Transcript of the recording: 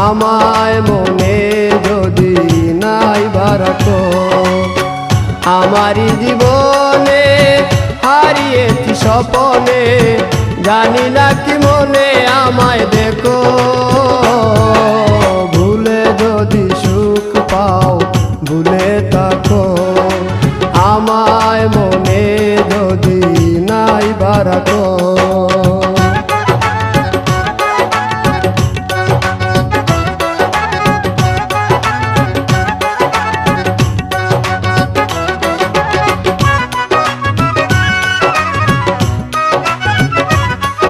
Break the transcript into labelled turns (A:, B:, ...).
A: আমায় মনে যদি নাই বারাটো আমারি জীবনে হারিয়েছি স্বপনে জানি না কি মনে আমায় দেখো